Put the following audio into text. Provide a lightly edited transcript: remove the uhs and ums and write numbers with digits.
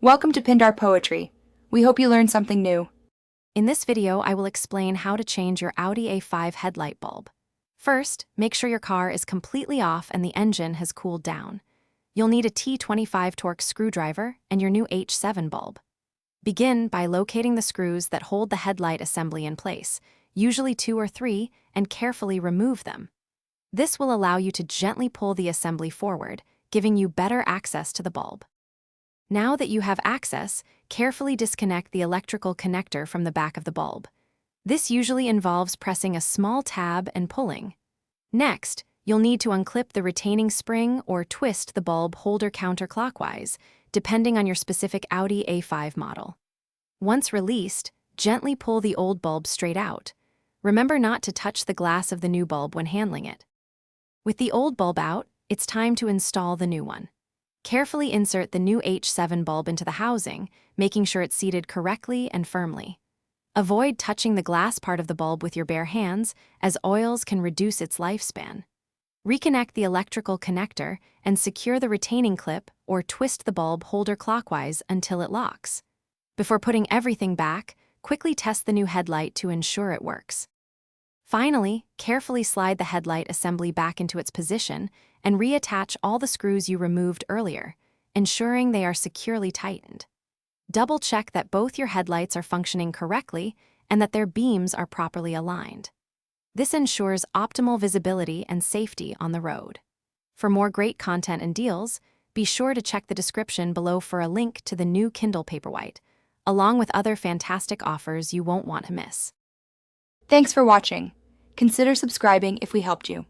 Welcome to Pindar Poetry. We hope you learned something new. In this video, I will explain how to change your Audi A5 headlight bulb. First, make sure your car is completely off and the engine has cooled down. You'll need a T25 Torx screwdriver and your new H7 bulb. Begin by locating the screws that hold the headlight assembly in place, usually 2 or 3, and carefully remove them. This will allow you to gently pull the assembly forward, giving you better access to the bulb. Now that you have access, carefully disconnect the electrical connector from the back of the bulb. This usually involves pressing a small tab and pulling. Next, you'll need to unclip the retaining spring or twist the bulb holder counterclockwise, depending on your specific Audi A5 model. Once released, gently pull the old bulb straight out. Remember not to touch the glass of the new bulb when handling it. With the old bulb out, it's time to install the new one. Carefully insert the new H7 bulb into the housing, making sure it's seated correctly and firmly. Avoid touching the glass part of the bulb with your bare hands, as oils can reduce its lifespan. Reconnect the electrical connector and secure the retaining clip or twist the bulb holder clockwise until it locks. Before putting everything back, quickly test the new headlight to ensure it works. Finally, carefully slide the headlight assembly back into its position and reattach all the screws you removed earlier, ensuring they are securely tightened. Double-check that both your headlights are functioning correctly and that their beams are properly aligned. This ensures optimal visibility and safety on the road. For more great content and deals, be sure to check the description below for a link to the new Kindle Paperwhite, along with other fantastic offers you won't want to miss. Thanks for watching. Consider subscribing if we helped you.